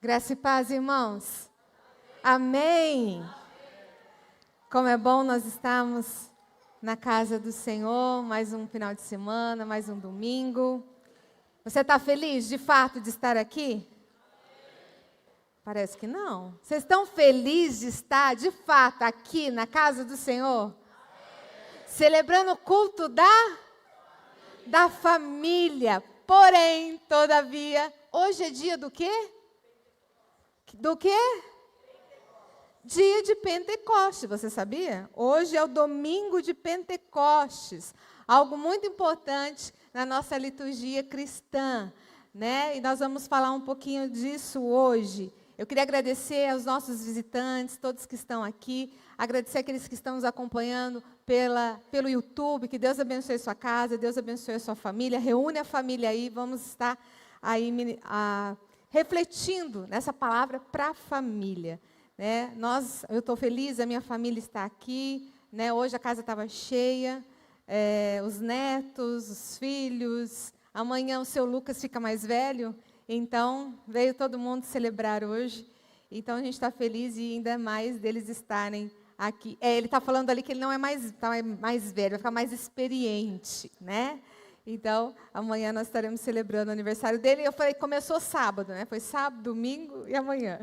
Graça e paz, irmãos. Amém. Como é bom nós estarmos na casa do Senhor, mais um final de semana, mais um domingo. Você está feliz, de fato, de estar aqui? Parece que não. Vocês estão felizes de estar, de fato, aqui na casa do Senhor? Celebrando o culto da família. Porém, todavia, hoje é dia do quê? Do quê? Dia de Pentecostes, você sabia? Hoje é o domingo de Pentecostes. Algo muito importante na nossa liturgia cristã, né? E nós vamos falar um pouquinho disso hoje. Eu queria agradecer aos nossos visitantes, todos que estão aqui, agradecer aqueles que estão nos acompanhando pelo YouTube, que Deus abençoe a sua casa, Deus abençoe a sua família, reúne a família aí, vamos estar aí refletindo nessa palavra para a família. Né? Eu estou feliz, a minha família está aqui, né? Hoje a casa estava cheia, os netos, os filhos, amanhã o seu Lucas fica mais velho, então veio todo mundo celebrar hoje, então a gente está feliz e ainda mais deles estarem aqui. Ele está falando ali que ele não é mais velho, vai ficar mais experiente, né? Então, amanhã nós estaremos celebrando o aniversário dele. Eu falei, começou sábado, né? Foi sábado, domingo e amanhã.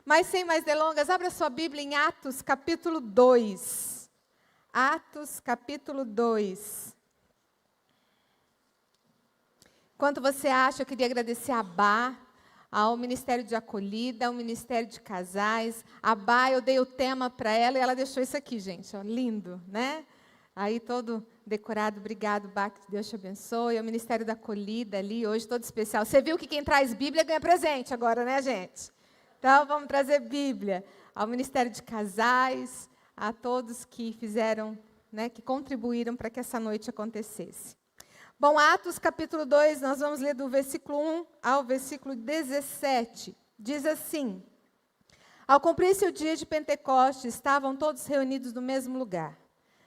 Mas, sem mais delongas, abra sua Bíblia em Atos, capítulo 2. Atos, capítulo 2. Enquanto você acha, eu queria agradecer a Bá, ao Ministério de Acolhida, ao Ministério de Casais. A Bá, eu dei o tema para ela e ela deixou isso aqui, gente. Ó, lindo, né? Aí todo decorado, obrigado, Bá, que Deus te abençoe. O Ministério da Acolhida ali, hoje todo especial. Você viu que quem traz Bíblia ganha presente agora, né, gente? Então, vamos trazer Bíblia. Ao Ministério de Casais, a todos que fizeram, né, que contribuíram para que essa noite acontecesse. Bom, Atos capítulo 2, nós vamos ler do versículo 1 ao versículo 17. Diz assim: Ao cumprir-se o dia de Pentecostes, estavam todos reunidos no mesmo lugar.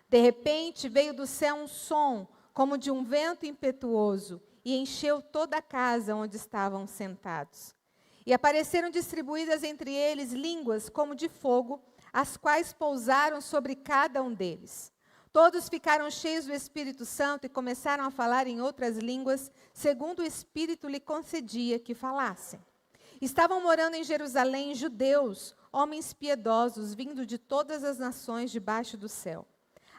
De repente, veio do céu um som, como de um vento impetuoso, e encheu toda a casa onde estavam sentados. E apareceram distribuídas entre eles línguas como de fogo, as quais pousaram sobre cada um deles. Todos ficaram cheios do Espírito Santo e começaram a falar em outras línguas, segundo o Espírito lhe concedia que falassem. Estavam morando em Jerusalém judeus, homens piedosos, vindo de todas as nações debaixo do céu.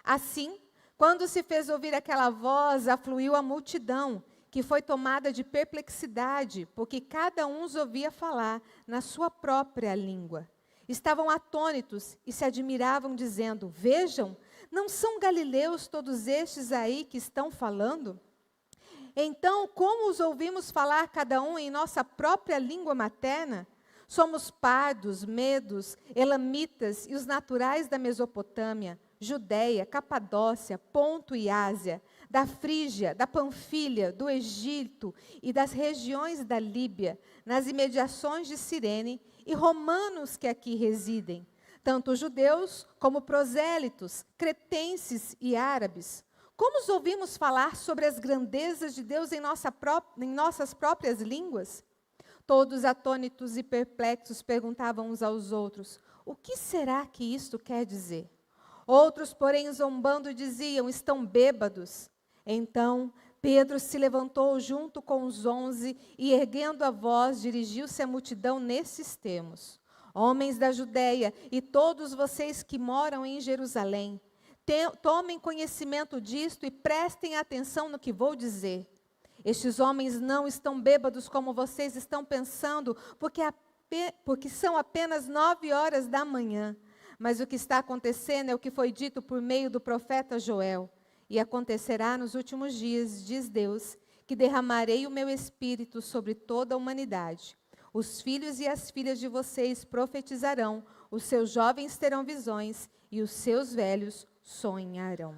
Assim, quando se fez ouvir aquela voz, afluiu a multidão, que foi tomada de perplexidade, porque cada um os ouvia falar na sua própria língua. Estavam atônitos e se admiravam, dizendo: Vejam, não são galileus todos estes aí que estão falando? Então, como os ouvimos falar cada um em nossa própria língua materna? Somos pardos, medos, elamitas e os naturais da Mesopotâmia, Judéia, Capadócia, Ponto e Ásia, da Frígia, da Panfilha, do Egito e das regiões da Líbia, nas imediações de Cirene, e romanos que aqui residem, tanto judeus como prosélitos, cretenses e árabes. Como os ouvimos falar sobre as grandezas de Deus em nossas próprias línguas? Todos atônitos e perplexos perguntavam uns aos outros: O que será que isto quer dizer? Outros, porém, zombando, diziam: Estão bêbados. Então, Pedro se levantou junto com os 11 e, erguendo a voz, dirigiu-se à multidão nesses termos: Homens da Judéia e todos vocês que moram em Jerusalém, tomem conhecimento disto e prestem atenção no que vou dizer. Estes homens não estão bêbados como vocês estão pensando, porque são apenas 9 horas da manhã. Mas o que está acontecendo é o que foi dito por meio do profeta Joel. E acontecerá nos últimos dias, diz Deus, que derramarei o meu espírito sobre toda a humanidade. Os filhos e as filhas de vocês profetizarão, os seus jovens terão visões e os seus velhos sonharão.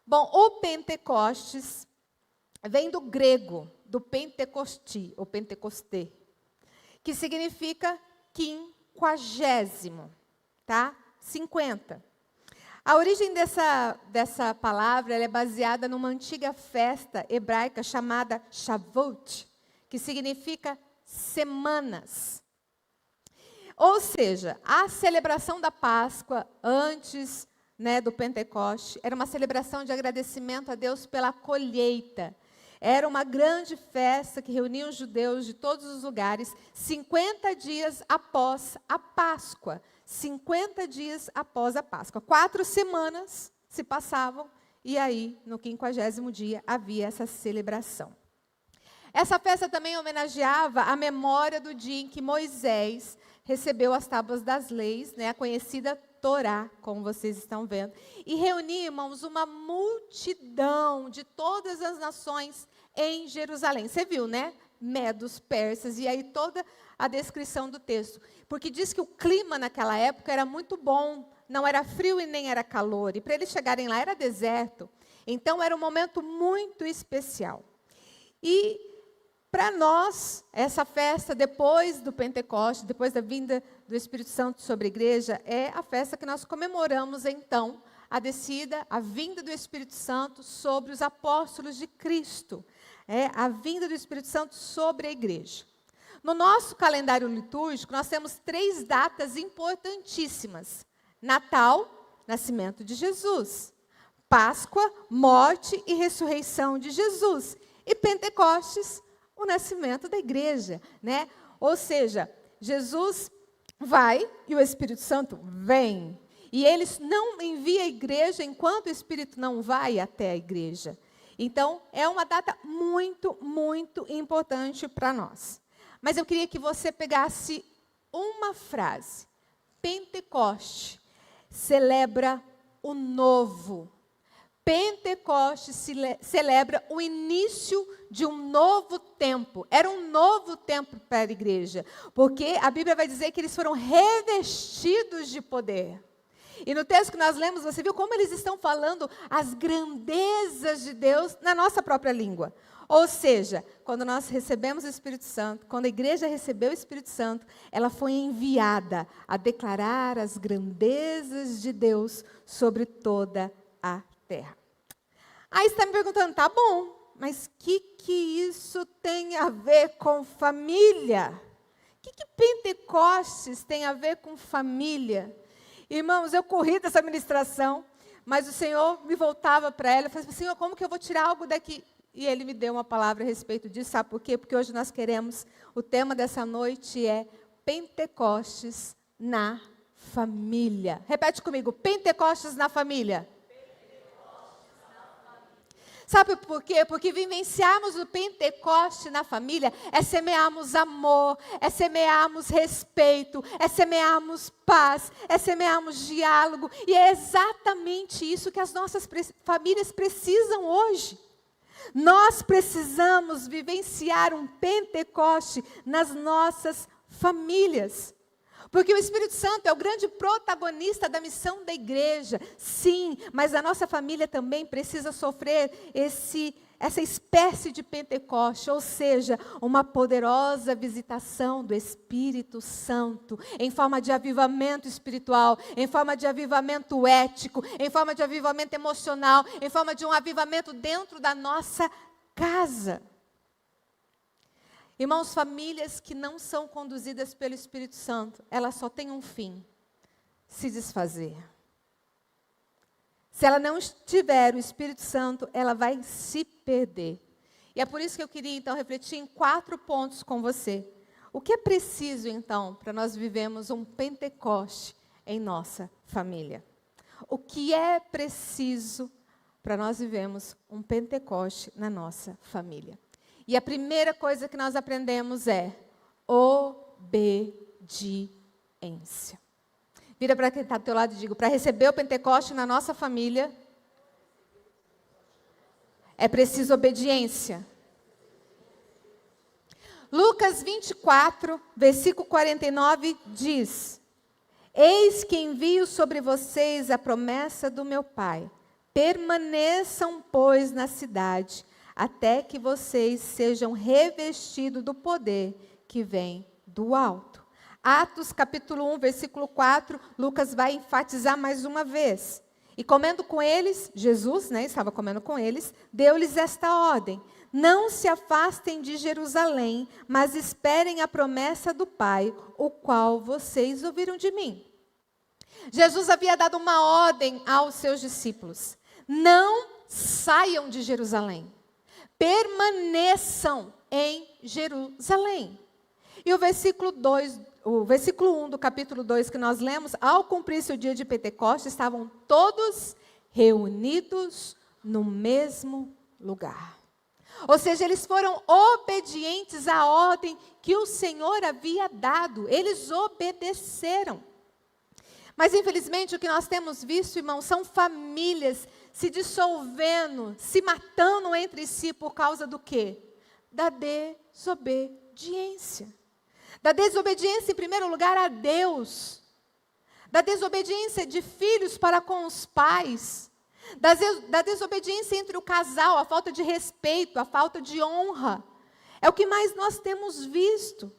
Bom, o Pentecostes vem do grego, do Pentecosti, ou Pentecostê, que significa quinquagésimo, tá? 50. A origem dessa palavra ela é baseada numa antiga festa hebraica chamada Shavuot, que significa semanas. Ou seja, a celebração da Páscoa antes, do Pentecoste era uma celebração de agradecimento a Deus pela colheita. Era uma grande festa que reunia os judeus de todos os lugares 50 dias após a Páscoa. 50 dias após a Páscoa. 4 semanas se passavam e aí, no 50º dia, havia essa celebração. Essa festa também homenageava a memória do dia em que Moisés recebeu as tábuas das leis, a conhecida Torá, como vocês estão vendo. E reuniu, irmãos, uma multidão de todas as nações em Jerusalém. Você viu, né? Medos, persas, e aí toda a descrição do texto. Porque diz que o clima naquela época era muito bom, não era frio e nem era calor. E para eles chegarem lá era deserto. Então era um momento muito especial. E para nós, essa festa depois do Pentecoste, depois da vinda do Espírito Santo sobre a igreja, é a festa que nós comemoramos então, a descida, a vinda do Espírito Santo sobre os apóstolos de Cristo. É a vinda do Espírito Santo sobre a igreja. No nosso calendário litúrgico, nós temos 3 datas importantíssimas. Natal, nascimento de Jesus. Páscoa, morte e ressurreição de Jesus. E Pentecostes, o nascimento da igreja, Ou seja, Jesus vai e o Espírito Santo vem. E ele não envia a igreja enquanto o Espírito não vai até a igreja. Então, é uma data muito, muito importante para nós. Mas eu queria que você pegasse uma frase. Pentecoste celebra o novo. Pentecoste celebra o início de um novo tempo. Era um novo tempo para a igreja, porque a Bíblia vai dizer que eles foram revestidos de poder. E no texto que nós lemos, você viu como eles estão falando as grandezas de Deus na nossa própria língua. Ou seja, quando nós recebemos o Espírito Santo, quando a igreja recebeu o Espírito Santo, ela foi enviada a declarar as grandezas de Deus sobre toda a terra. Aí você está me perguntando, tá bom, mas o que isso tem a ver com família? O que Pentecostes tem a ver com família? Irmãos, eu corri dessa ministração, mas o Senhor me voltava para ela e falava, Senhor, como que eu vou tirar algo daqui? E Ele me deu uma palavra a respeito disso, sabe por quê? Porque hoje nós queremos, o tema dessa noite é Pentecostes na família. Repete comigo, Pentecostes na família. Sabe por quê? Porque vivenciarmos o Pentecoste na família é semearmos amor, é semearmos respeito, é semearmos paz, é semearmos diálogo. E é exatamente isso que as nossas famílias precisam hoje. Nós precisamos vivenciar um Pentecoste nas nossas famílias. Porque o Espírito Santo é o grande protagonista da missão da igreja. Sim, mas a nossa família também precisa sofrer essa espécie de Pentecoste, ou seja, uma poderosa visitação do Espírito Santo, em forma de avivamento espiritual, em forma de avivamento ético, em forma de avivamento emocional, em forma de um avivamento dentro da nossa casa. Irmãos, famílias que não são conduzidas pelo Espírito Santo, elas só têm um fim: se desfazer. Se ela não tiver o Espírito Santo, ela vai se perder. E é por isso que eu queria, então, refletir em 4 pontos com você. O que é preciso, então, para nós vivermos um Pentecoste em nossa família? O que é preciso para nós vivermos um Pentecoste na nossa família? E a primeira coisa que nós aprendemos é obediência. Vira para quem está do teu lado e diga, para receber o Pentecoste na nossa família, é preciso obediência. Lucas 24, versículo 49 diz, eis que envio sobre vocês a promessa do meu Pai. Permaneçam, pois, na cidade, até que vocês sejam revestidos do poder que vem do alto. Atos capítulo 1, versículo 4, Lucas vai enfatizar mais uma vez. E comendo com eles, Jesus, estava comendo com eles, deu-lhes esta ordem: não se afastem de Jerusalém, mas esperem a promessa do Pai, o qual vocês ouviram de mim. Jesus havia dado uma ordem aos seus discípulos: não saiam de Jerusalém, permaneçam em Jerusalém. E o versículo 1 do capítulo 2 que nós lemos: ao cumprir-se o dia de Pentecostes, estavam todos reunidos no mesmo lugar. Ou seja, eles foram obedientes à ordem que o Senhor havia dado. Eles obedeceram. Mas, infelizmente, o que nós temos visto, irmãos, são famílias se dissolvendo, se matando entre si por causa do quê? Da desobediência. Da desobediência, em primeiro lugar, a Deus. Da desobediência de filhos para com os pais. Da desobediência entre o casal, a falta de respeito, a falta de honra. É o que mais nós temos visto.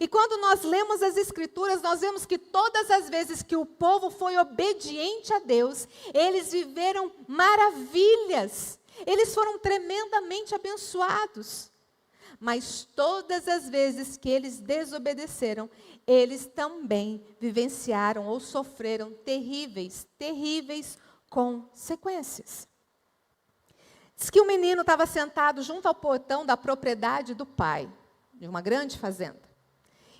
E quando nós lemos as Escrituras, nós vemos que todas as vezes que o povo foi obediente a Deus, eles viveram maravilhas. Eles foram tremendamente abençoados. Mas todas as vezes que eles desobedeceram, eles também vivenciaram ou sofreram terríveis consequências. Diz que o menino estava sentado junto ao portão da propriedade do pai, de uma grande fazenda.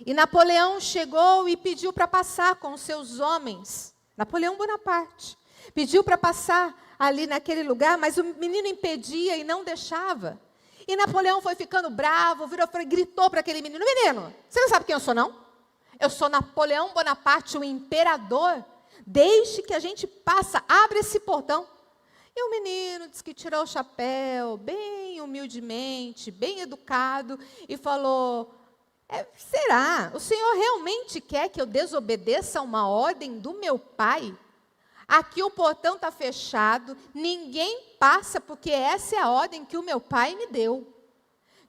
E Napoleão chegou e pediu para passar com os seus homens. Napoleão Bonaparte. Pediu para passar ali naquele lugar, mas o menino impedia e não deixava. E Napoleão foi ficando bravo, gritou para aquele menino: menino, você não sabe quem eu sou, não? Eu sou Napoleão Bonaparte, o imperador. Deixe que a gente passa, abre esse portão. E o menino disse que tirou o chapéu, bem humildemente, bem educado, e falou: será? O Senhor realmente quer que eu desobedeça uma ordem do meu pai? Aqui o portão está fechado, ninguém passa, porque essa é a ordem que o meu pai me deu.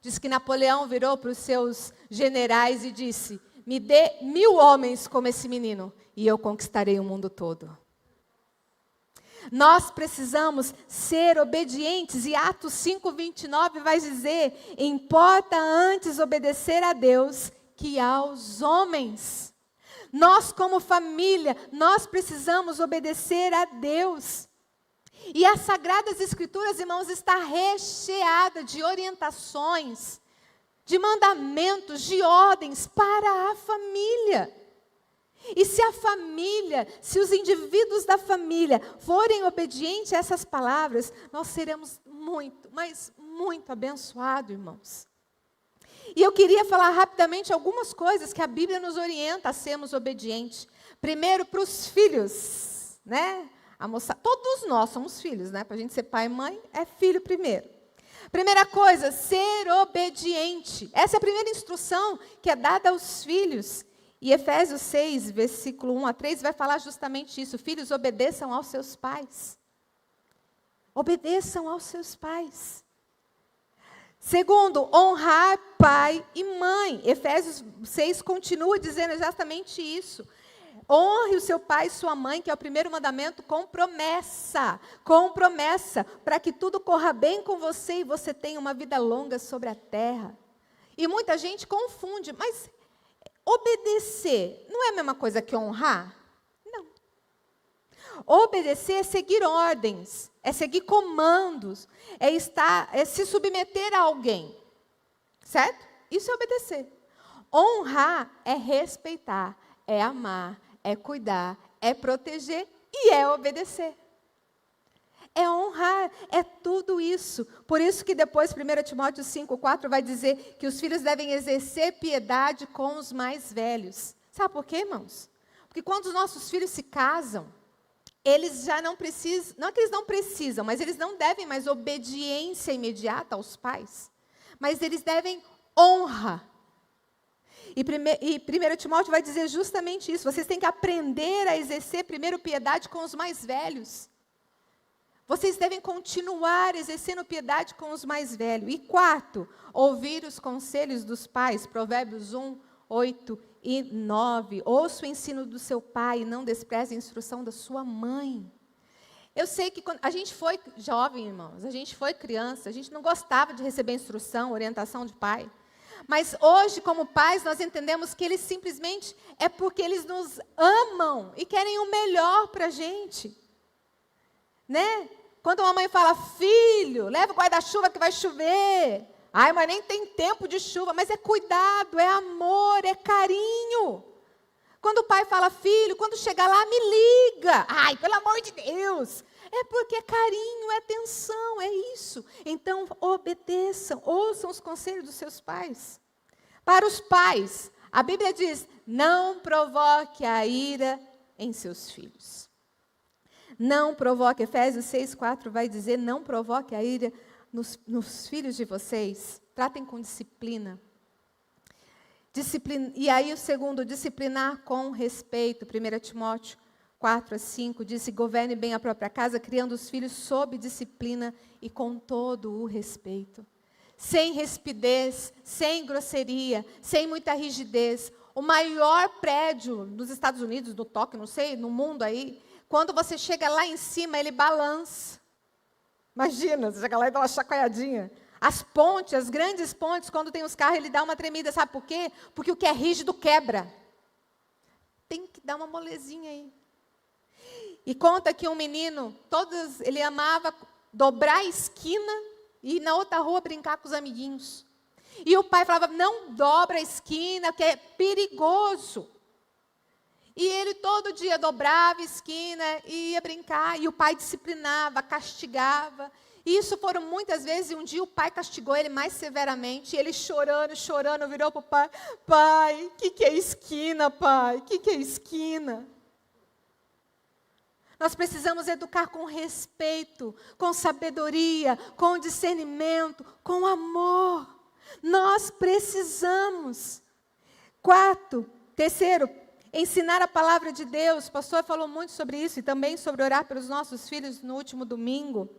Diz que Napoleão virou para os seus generais e disse: me dê 1000 homens como esse menino, e eu conquistarei o mundo todo. Nós precisamos ser obedientes, e Atos 5:29 vai dizer: importa antes obedecer a Deus que aos homens. Nós, como família, nós precisamos obedecer a Deus. E as Sagradas Escrituras, irmãos, está recheada de orientações, de mandamentos, de ordens para a família. E se a família, se os indivíduos da família forem obedientes a essas palavras, nós seremos muito, mas muito abençoados, irmãos. E eu queria falar rapidamente algumas coisas que a Bíblia nos orienta a sermos obedientes. Primeiro, para os filhos, né? Todos nós somos filhos, né? Para a gente ser pai e mãe, é filho primeiro. Primeira coisa, ser obediente. Essa é a primeira instrução que é dada aos filhos. E Efésios 6, versículo 1-3, vai falar justamente isso. Filhos, obedeçam aos seus pais. Obedeçam aos seus pais. Segundo, honrar pai e mãe. Efésios 6 continua dizendo exatamente isso. Honre o seu pai e sua mãe, que é o primeiro mandamento, com promessa. Com promessa, para que tudo corra bem com você e você tenha uma vida longa sobre a terra. E muita gente confunde, mas obedecer não é a mesma coisa que honrar? Não. Obedecer é seguir ordens, é seguir comandos, é se submeter a alguém. Certo? Isso é obedecer. Honrar é respeitar, é amar, é cuidar, é proteger e é obedecer. É honrar, é tudo isso. Por isso que depois 1 Timóteo 5:4 vai dizer que os filhos devem exercer piedade com os mais velhos. Sabe por quê, irmãos? Porque quando os nossos filhos se casam, eles já não precisam, não é que eles não precisam, mas eles não devem mais obediência imediata aos pais. Mas eles devem honra. E 1 Timóteo vai dizer justamente isso. Vocês têm que aprender a exercer primeiro piedade com os mais velhos. Vocês devem continuar exercendo piedade com os mais velhos. E quarto, ouvir os conselhos dos pais. Provérbios 1:8-9. Ouça o ensino do seu pai e não despreze a instrução da sua mãe. Eu sei que quando a gente foi jovem, irmãos, a gente foi criança, a gente não gostava de receber instrução, orientação de pai. Mas hoje, como pais, nós entendemos que eles simplesmente é porque eles nos amam e querem o melhor para a gente. Né? Quando uma mãe fala, filho, leva o guarda-chuva que vai chover. Ai, mas nem tem tempo de chuva. Mas é cuidado, é amor, é carinho. Quando o pai fala, filho, quando chegar lá, me liga. Ai, pelo amor de Deus. É porque é carinho, é atenção, é isso. Então, obedeçam, ouçam os conselhos dos seus pais. Para os pais, a Bíblia diz, não provoque a ira em seus filhos. Não provoque, Efésios 6,4 vai dizer, não provoque a ira nos filhos de vocês. Tratem com disciplina. E aí o segundo, disciplinar com respeito. 1 Timóteo 4:5 diz, governe bem a própria casa, criando os filhos sob disciplina e com todo o respeito. Sem rispidez, sem grosseria, sem muita rigidez. O maior prédio nos Estados Unidos, no Tóquio, não sei, no mundo aí, quando você chega lá em cima, ele balança. Imagina, você chega lá e dá uma chacoalhadinha. As pontes, as grandes pontes, quando tem os carros, ele dá uma tremida. Sabe por quê? Porque o que é rígido quebra. Tem que dar uma molezinha aí. E conta que um menino, ele amava dobrar a esquina e ir na outra rua brincar com os amiguinhos. E o pai falava, não dobra a esquina, que é perigoso. E ele todo dia dobrava a esquina e ia brincar. E o pai disciplinava, castigava. E isso foram muitas vezes, e um dia o pai castigou ele mais severamente. E ele chorando, virou para o pai. Pai, o que é esquina, pai? O que é esquina? Nós precisamos educar com respeito, com sabedoria, com discernimento, com amor. Nós precisamos. Terceiro, ensinar a palavra de Deus. O pastor falou muito sobre isso e também sobre orar pelos nossos filhos no último domingo.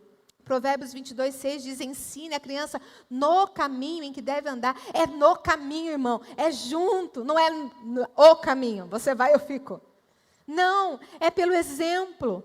Provérbios 22:6 diz, ensine a criança no caminho em que deve andar. É no caminho, irmão. É junto, não é o caminho. Você vai, eu fico. Não, é pelo exemplo.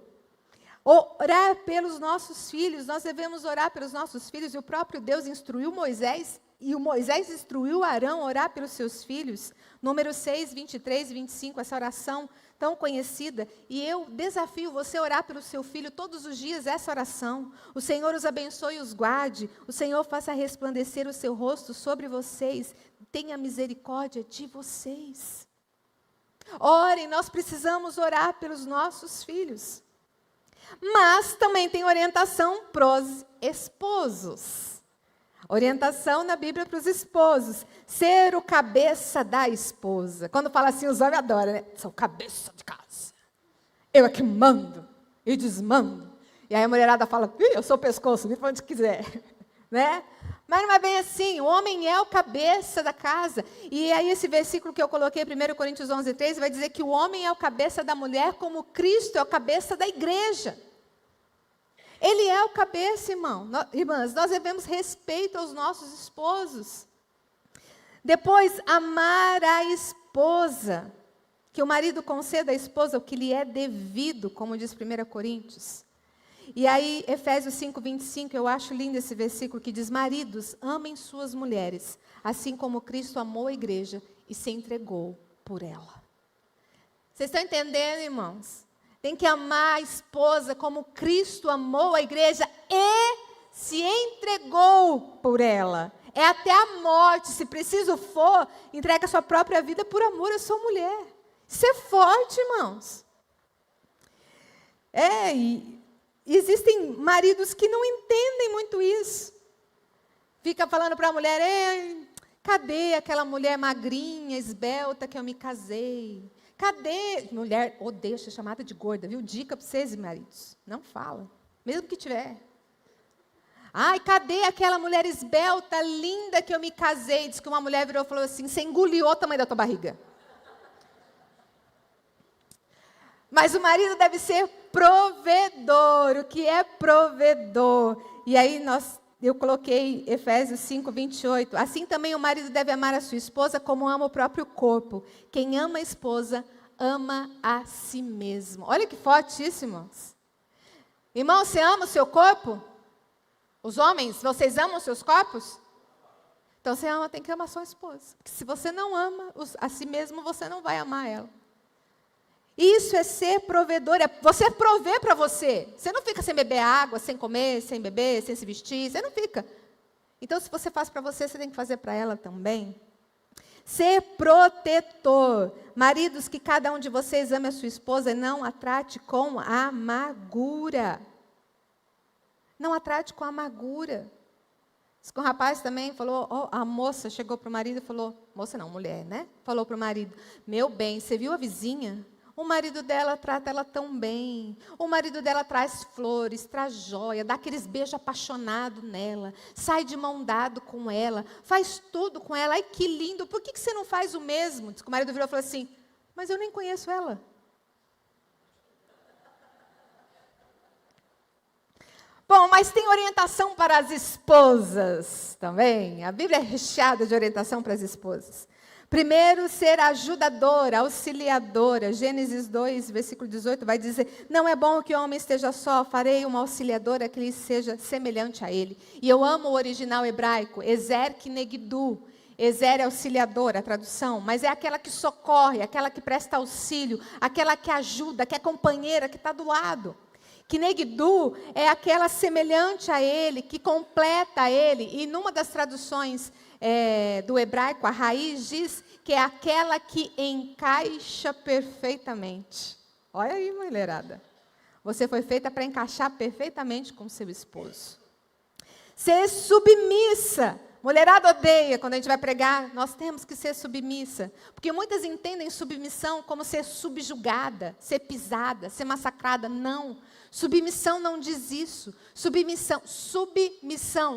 Orar pelos nossos filhos. Nós devemos orar pelos nossos filhos. E o próprio Deus instruiu Moisés. E o Moisés instruiu Arão a orar pelos seus filhos. Número 6, 23 e 25, essa oração tão conhecida. E eu desafio você a orar pelo seu filho todos os dias essa oração. O Senhor os abençoe e os guarde. O Senhor faça resplandecer o seu rosto sobre vocês. Tenha misericórdia de vocês. Orem, nós precisamos orar pelos nossos filhos. Mas também tem orientação para os esposos. Orientação na Bíblia para os esposos. Ser o cabeça da esposa. Quando fala assim, os homens adoram, né? Sou cabeça de casa. Eu é que mando e desmando. E aí a mulherada fala, eu sou o pescoço, me para onde quiser. Né? Mas não é bem assim, o homem é o cabeça da casa. E aí esse versículo que eu coloquei, 1 Coríntios 11:3, vai dizer que o homem é o cabeça da mulher, como Cristo é o cabeça da igreja. Ele é o cabeça, irmãs, nós devemos respeito aos nossos esposos. Depois, amar a esposa. Que o marido conceda à esposa o que lhe é devido, como diz 1 Coríntios. E aí, Efésios 5:25, eu acho lindo esse versículo que diz, maridos, amem suas mulheres, assim como Cristo amou a igreja e se entregou por ela. Vocês estão entendendo, irmãos? Tem que amar a esposa como Cristo amou a igreja e se entregou por ela. É até a morte, se preciso for, entrega a sua própria vida por amor à sua mulher. Isso é forte, irmãos. E existem maridos que não entendem muito isso. Fica falando para a mulher, cadê aquela mulher magrinha, esbelta que eu me casei? Cadê? Mulher odeia ser chamada de gorda, viu? Dica para vocês, maridos. Não fala, mesmo que tiver. Ai, cadê aquela mulher esbelta, linda que eu me casei? Diz que uma mulher virou e falou assim, você engoliu o tamanho da tua barriga. Mas o marido deve ser provedor. O que é provedor? E aí eu coloquei Efésios 5:28. Assim também o marido deve amar a sua esposa como ama o próprio corpo. Quem ama a esposa, ama a si mesmo. Olha que forte isso, irmãos. Irmão, você ama o seu corpo? Os homens, vocês amam os seus corpos? Então você tem que amar sua esposa. Porque se você não ama a si mesmo, você não vai amar ela. Isso é ser provedor, é você prover para você. Você não fica sem beber água, sem comer, sem beber, sem se vestir, você não fica. Então, se você faz para você, você tem que fazer para ela também. Ser protetor. Maridos, que cada um de vocês ame a sua esposa e não a trate com amargura. Não a trate com amargura. Diz que um rapaz também falou, a moça chegou para o marido e falou, moça não, mulher, né? Falou para o marido, meu bem, você viu a vizinha? O marido dela trata ela tão bem. O marido dela traz flores, traz joia, dá aqueles beijos apaixonados nela, sai de mão dado com ela, faz tudo com ela. Ai, que lindo, por que você não faz o mesmo? Diz que o marido virou e falou assim, mas eu nem conheço ela. Bom, mas tem orientação para as esposas também. A Bíblia é recheada de orientação para as esposas. Primeiro, ser ajudadora, auxiliadora. Gênesis 2, versículo 18, vai dizer, não é bom que o homem esteja só, farei uma auxiliadora que lhe seja semelhante a ele. E eu amo o original hebraico, Ezer Kinegdu. Ezer é auxiliadora, a tradução, mas é aquela que socorre, aquela que presta auxílio, aquela que ajuda, que é companheira, que está do lado. Kinegdu é aquela semelhante a ele, que completa ele. E numa das traduções do hebraico, a raiz diz que é aquela que encaixa perfeitamente. Olha aí, mulherada. Você foi feita para encaixar perfeitamente com seu esposo. Ser submissa. Mulherada odeia quando a gente vai pregar, nós temos que ser submissa. Porque muitas entendem submissão como ser subjugada, ser pisada, ser massacrada. Não. Submissão não diz isso. Submissão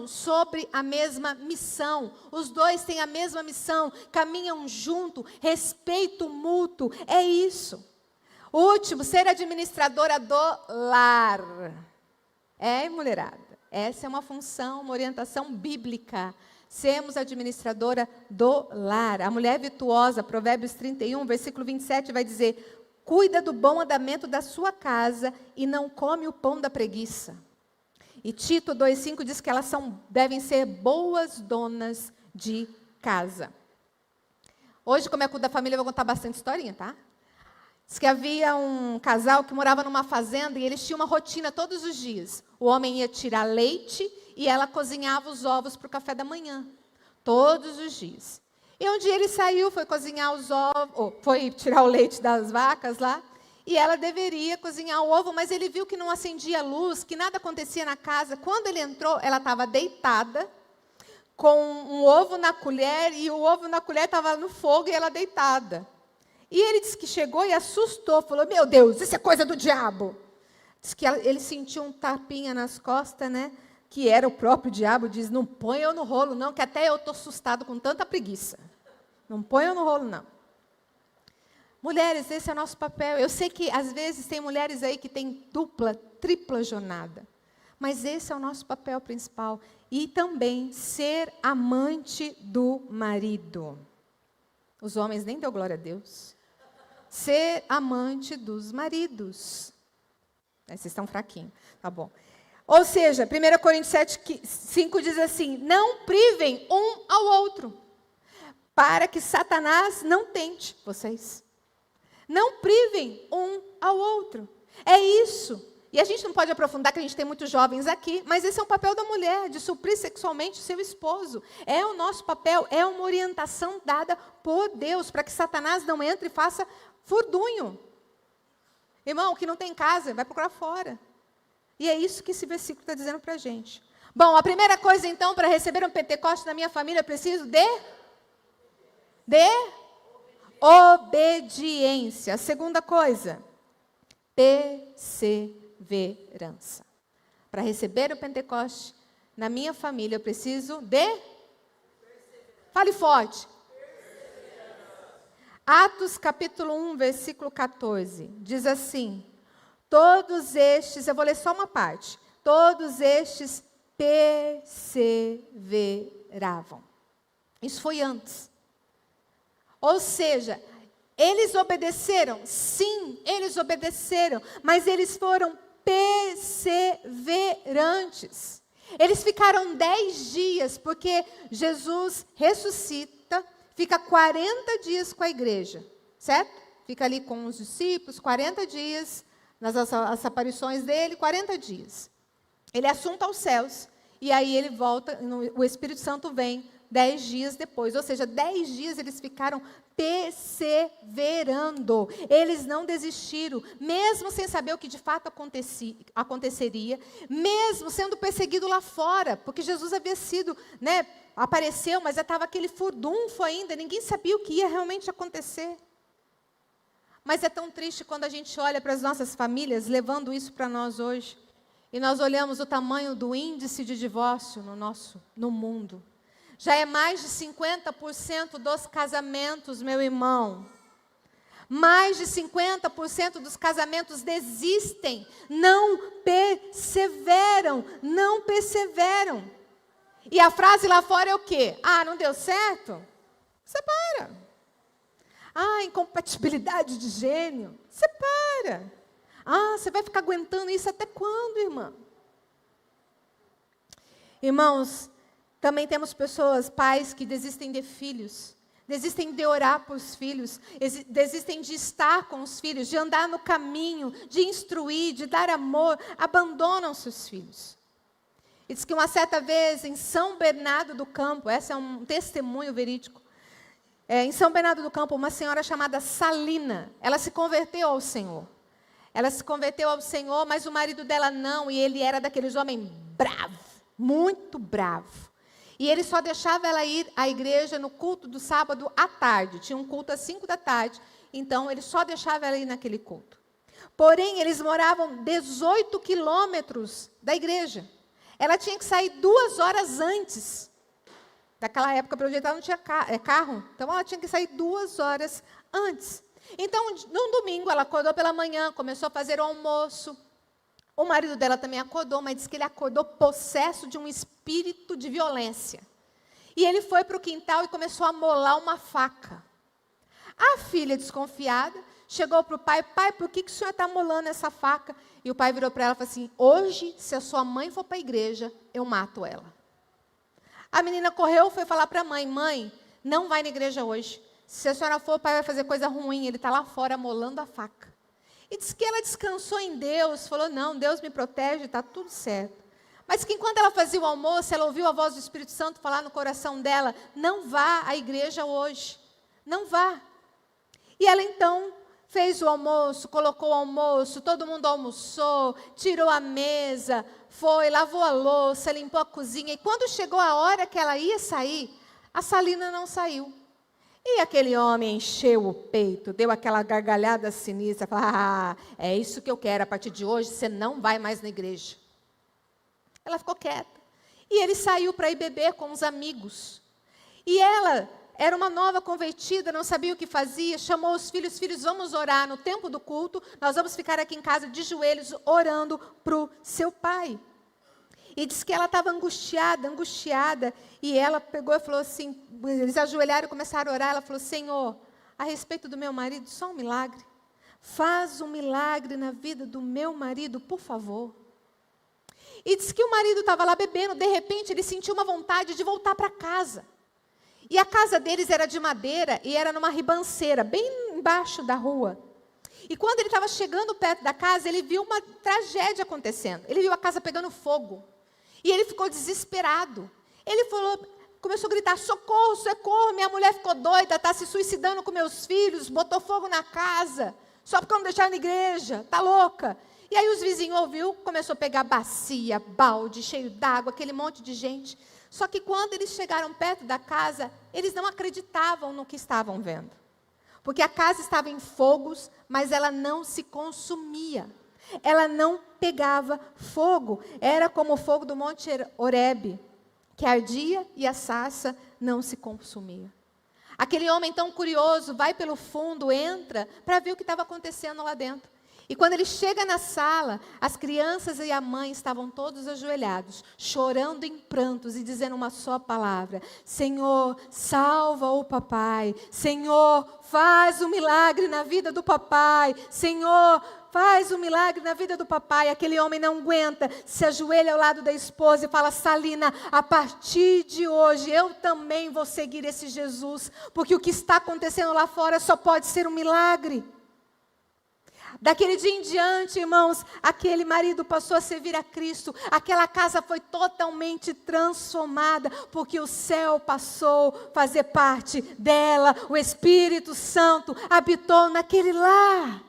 sobre a mesma missão. Os dois têm a mesma missão, caminham junto, respeito mútuo. É isso. Último, ser administradora do lar. Mulherada. Essa é uma função, uma orientação bíblica. Sermos administradora do lar. A mulher virtuosa, Provérbios 31, versículo 27, vai dizer, cuida do bom andamento da sua casa e não come o pão da preguiça. E Tito 2,5 diz que elas devem ser boas donas de casa. Hoje, como é culto da família, eu vou contar bastante historinha, tá? Diz que havia um casal que morava numa fazenda e eles tinham uma rotina todos os dias. O homem ia tirar leite e ela cozinhava os ovos para o café da manhã. Todos os dias. E um dia ele saiu, foi cozinhar os ovos, foi tirar o leite das vacas lá, e ela deveria cozinhar o ovo, mas ele viu que não acendia luz, que nada acontecia na casa. Quando ele entrou, ela estava deitada, com um ovo na colher, e o ovo na colher estava no fogo e ela deitada. E ele disse que chegou e assustou, falou, meu Deus, isso é coisa do diabo. Diz que ele sentiu um tapinha nas costas, né? Que era o próprio diabo, diz, não põe eu no rolo não, que até eu estou assustado com tanta preguiça. Não põe eu no rolo não. Mulheres, esse é o nosso papel. Eu sei que às vezes tem mulheres aí que têm dupla, tripla jornada. Mas esse é o nosso papel principal. E também ser amante do marido. Os homens nem deu glória a Deus. Ser amante dos maridos. Vocês estão fraquinhos, tá bom. Ou seja, 1 Coríntios 7:5 diz assim, não privem um ao outro, para que Satanás não tente vocês. Não privem um ao outro. É isso. E a gente não pode aprofundar, que a gente tem muitos jovens aqui, mas esse é o papel da mulher, de suprir sexualmente o seu esposo. É o nosso papel, é uma orientação dada por Deus, para que Satanás não entre e faça furdunho. Irmão, que não tem casa, vai procurar fora. E é isso que esse versículo está dizendo para a gente. Bom, a primeira coisa, então, para receber um Pentecoste na minha família, eu preciso de obediência. A segunda coisa, perseverança. Para receber o Pentecoste na minha família, eu preciso de... Fale forte. Atos capítulo 1, versículo 14, diz assim, todos estes, eu vou ler só uma parte, todos estes perseveravam. Isso foi antes. Ou seja, eles obedeceram? Sim, eles obedeceram, mas eles foram perseverantes. Eles ficaram 10 dias, porque Jesus ressuscita, fica 40 dias com a igreja, certo? Fica ali com os discípulos, 40 dias, as aparições dele, 40 dias. Ele é assunto aos céus, e aí ele volta, o Espírito Santo vem 10 dias depois, ou seja, 10 dias eles ficaram perseverando, eles não desistiram, mesmo sem saber o que de fato aconteceria, mesmo sendo perseguido lá fora, porque Jesus havia sido, apareceu, mas já estava aquele furdunfo ainda, ninguém sabia o que ia realmente acontecer. Mas é tão triste quando a gente olha para as nossas famílias, levando isso para nós hoje, e nós olhamos o tamanho do índice de divórcio no mundo. Já é mais de 50% dos casamentos, meu irmão. Mais de 50% dos casamentos desistem, não perseveram. E a frase lá fora é o quê? Ah, não deu certo? Separa. Ah, incompatibilidade de gênio? Separa. Ah, você vai ficar aguentando isso até quando, irmã? Irmãos, também temos pessoas, pais, que desistem de filhos, desistem de orar por os filhos, desistem de estar com os filhos, de andar no caminho, de instruir, de dar amor, abandonam seus filhos. E diz que uma certa vez, em São Bernardo do Campo, esse é um testemunho verídico, em São Bernardo do Campo, uma senhora chamada Salina, ela se converteu ao Senhor. Ela se converteu ao Senhor, mas o marido dela não, e ele era daqueles homens bravos, muito bravo. E ele só deixava ela ir à igreja no culto do sábado à tarde. Tinha um culto às 5 da tarde, então ele só deixava ela ir naquele culto. Porém, eles moravam 18 quilômetros da igreja. Ela tinha que sair 2 horas antes. Naquela época, pelo jeito, ela não tinha carro. Então, ela tinha que sair 2 horas antes. Então, num domingo, ela acordou pela manhã, começou a fazer o almoço. O marido dela também acordou, mas disse que ele acordou possesso de um espírito de violência. E ele foi para o quintal e começou a molar uma faca. A filha, desconfiada, chegou para o pai: pai, por que o senhor está molando essa faca? E o pai virou para ela e falou assim: hoje, se a sua mãe for para a igreja, eu mato ela. A menina correu, foi falar para a mãe: mãe, não vai na igreja hoje. Se a senhora for, o pai vai fazer coisa ruim, ele está lá fora molando a faca. E disse que ela descansou em Deus, falou: não, Deus me protege, está tudo certo. Mas que enquanto ela fazia o almoço, ela ouviu a voz do Espírito Santo falar no coração dela: não vá à igreja hoje, não vá. E ela então fez o almoço, colocou o almoço, todo mundo almoçou, tirou a mesa, foi, lavou a louça, limpou a cozinha. E quando chegou a hora que ela ia sair, a Salina não saiu. E aquele homem encheu o peito, deu aquela gargalhada sinistra, falou: ah, é isso que eu quero, a partir de hoje você não vai mais na igreja. Ela ficou quieta. E ele saiu para ir beber com os amigos. E ela era uma nova convertida, não sabia o que fazia, chamou os filhos: filhos, vamos orar no tempo do culto, nós vamos ficar aqui em casa de joelhos, orando para o seu pai. E disse que ela estava angustiada, e ela pegou e falou assim, eles ajoelharam e começaram a orar, ela falou: Senhor, a respeito do meu marido, só um milagre. Faz um milagre na vida do meu marido, por favor. E disse que o marido estava lá bebendo, de repente ele sentiu uma vontade de voltar para casa. E a casa deles era de madeira e era numa ribanceira, bem embaixo da rua. E quando ele estava chegando perto da casa, ele viu uma tragédia acontecendo. Ele viu a casa pegando fogo. E ele ficou desesperado. Ele começou a gritar: socorro, socorro, minha mulher ficou doida, está se suicidando com meus filhos, botou fogo na casa, só porque não deixaram na igreja, está louca. E aí os vizinhos ouviu, começou a pegar bacia, balde, cheio d'água, aquele monte de gente. Só que quando eles chegaram perto da casa, eles não acreditavam no que estavam vendo. Porque a casa estava em fogos, mas ela não se consumia. Ela não pegava fogo. Era como o fogo do Monte Horebe, que ardia e a sarça não se consumia. Aquele homem tão curioso vai pelo fundo, entra para ver o que estava acontecendo lá dentro. E quando ele chega na sala, as crianças e a mãe estavam todos ajoelhados, chorando em prantos e dizendo uma só palavra: Senhor, salva o papai. Senhor, faz um milagre na vida do papai. Senhor, faz um milagre na vida do papai. Aquele homem não aguenta, se ajoelha ao lado da esposa e fala: Salina, a partir de hoje eu também vou seguir esse Jesus, porque o que está acontecendo lá fora só pode ser um milagre. Daquele dia em diante, irmãos, aquele marido passou a servir a Cristo. Aquela casa foi totalmente transformada, porque o céu passou a fazer parte dela. O Espírito Santo habitou naquele lar.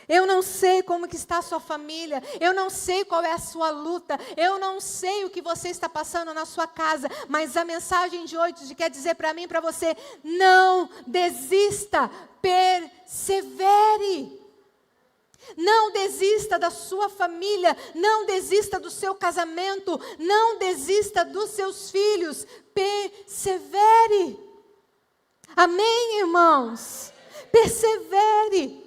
Eu não sei como que está a sua família, eu não sei qual é a sua luta, eu não sei o que você está passando na sua casa, mas a mensagem de hoje quer dizer para mim e para você: não desista, persevere. Não desista da sua família, não desista do seu casamento, não desista dos seus filhos, persevere. Amém, irmãos? Persevere.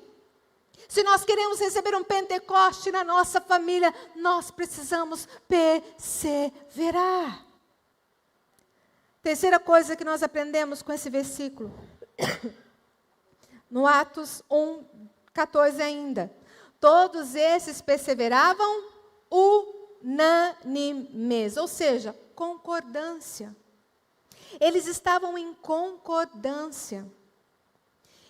Se nós queremos receber um Pentecoste na nossa família, nós precisamos perseverar. Terceira coisa que nós aprendemos com esse versículo. No Atos 1:14 ainda. Todos esses perseveravam unânimes, ou seja, concordância. Eles estavam em concordância.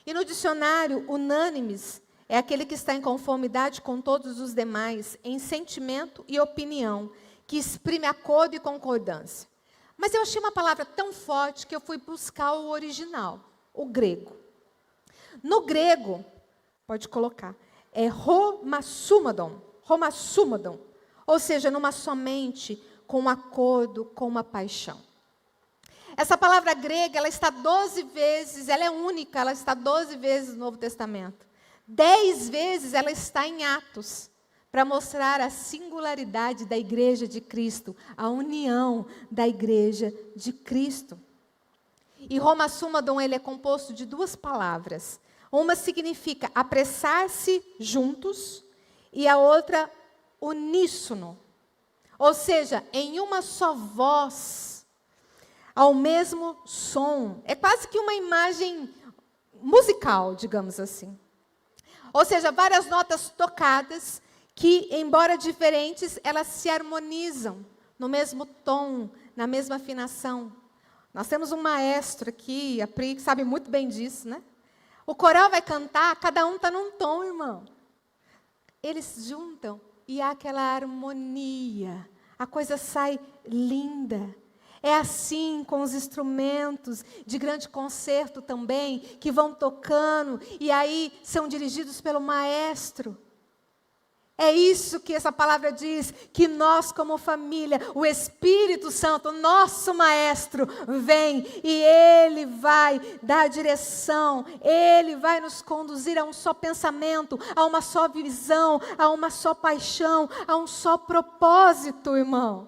E no dicionário, unânimes é aquele que está em conformidade com todos os demais, em sentimento e opinião, que exprime acordo e concordância. Mas eu achei uma palavra tão forte que eu fui buscar o original, o grego. No grego, pode colocar, é homassumodon, ou seja, numa somente, com um acordo, com uma paixão. Essa palavra grega, ela está 12 vezes, ela é única, ela está 12 vezes no Novo Testamento. 10 vezes ela está em Atos, para mostrar a singularidade da igreja de Cristo, a união da igreja de Cristo. E homassumodon, ele é composto de duas palavras. Uma significa apressar-se juntos e a outra uníssono. Ou seja, em uma só voz, ao mesmo som. É quase que uma imagem musical, digamos assim. Ou seja, várias notas tocadas que, embora diferentes, elas se harmonizam no mesmo tom, na mesma afinação. Nós temos um maestro aqui, a Pri, que sabe muito bem disso, né? O coral vai cantar, cada um está num tom, irmão. Eles juntam e há aquela harmonia. A coisa sai linda. É assim com os instrumentos de grande concerto também, que vão tocando e aí são dirigidos pelo maestro. É isso que essa palavra diz, que nós como família, o Espírito Santo, nosso maestro, vem e ele vai dar direção, ele vai nos conduzir a um só pensamento, a uma só visão, a uma só paixão, a um só propósito, irmão.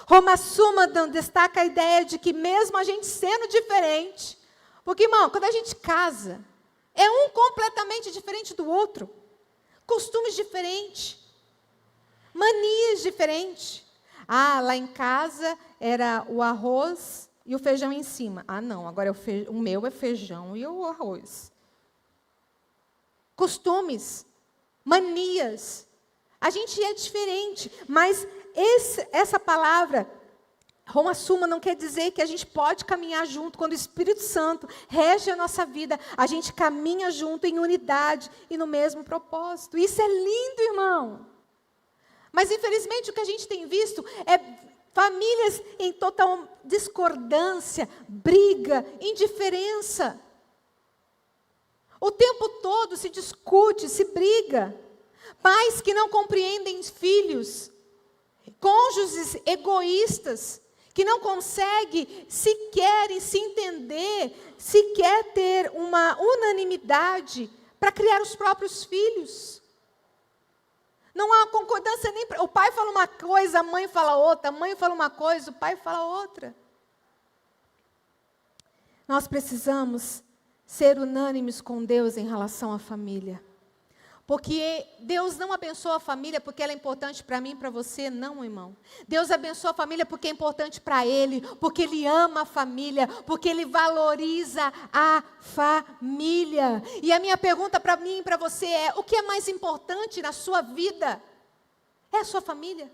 Homassumodon destaca a ideia de que mesmo a gente sendo diferente, porque, irmão, quando a gente casa, é um completamente diferente do outro. Costumes diferentes, manias diferentes. Ah, lá em casa era o arroz e o feijão em cima. Ah, não, agora o meu é feijão e o arroz. Costumes, manias. A gente é diferente, mas essa palavra, homassumodon, não quer dizer que a gente pode caminhar junto. Quando o Espírito Santo rege a nossa vida, a gente caminha junto em unidade e no mesmo propósito. Isso é lindo, irmão. Mas, infelizmente, o que a gente tem visto é famílias em total discordância, briga, indiferença. O tempo todo se discute, se briga. Pais que não compreendem filhos. Cônjuges egoístas, que não conseguem sequer se entender, sequer ter uma unanimidade para criar os próprios filhos. Não há concordância nem... O pai fala uma coisa, a mãe fala outra, a mãe fala uma coisa, o pai fala outra. Nós precisamos ser unânimes com Deus em relação à família. Porque Deus não abençoa a família porque ela é importante para mim e para você, não, irmão. Deus abençoa a família porque é importante para Ele, porque Ele ama a família, porque Ele valoriza a família. E a minha pergunta para mim e para você é: o que é mais importante na sua vida? É a sua família?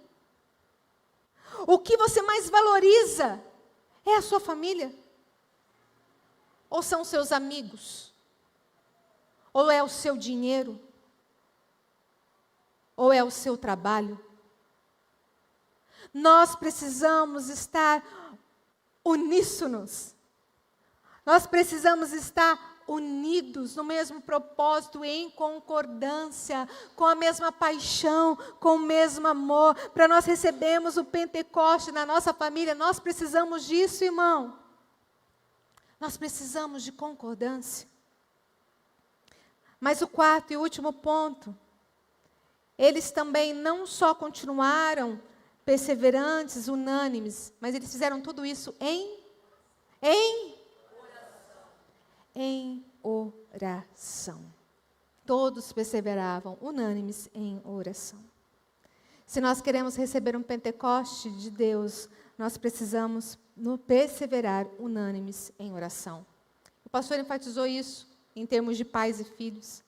O que você mais valoriza é a sua família? Ou são seus amigos? Ou é o seu dinheiro? Ou é o seu trabalho? Nós precisamos estar uníssonos. Nós precisamos estar unidos no mesmo propósito, em concordância, com a mesma paixão, com o mesmo amor. Para nós recebermos o Pentecoste na nossa família, nós precisamos disso, irmão. Nós precisamos de concordância. Mas o quarto e último ponto, eles também não só continuaram perseverantes, unânimes, mas eles fizeram tudo isso em oração. Todos perseveravam unânimes em oração. Se nós queremos receber um Pentecoste de Deus, nós precisamos perseverar unânimes em oração. O pastor enfatizou isso em termos de pais e filhos,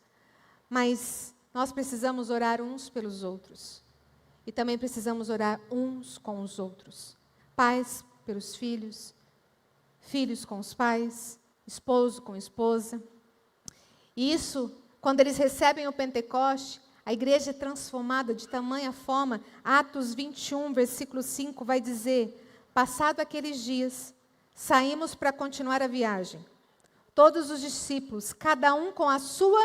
mas nós precisamos orar uns pelos outros. E também precisamos orar uns com os outros. Pais pelos filhos, filhos com os pais, esposo com esposa. E isso, quando eles recebem o Pentecoste, a igreja é transformada de tamanha forma. Atos 21, versículo 5, vai dizer: passado aqueles dias, saímos para continuar a viagem. Todos os discípulos, cada um com a sua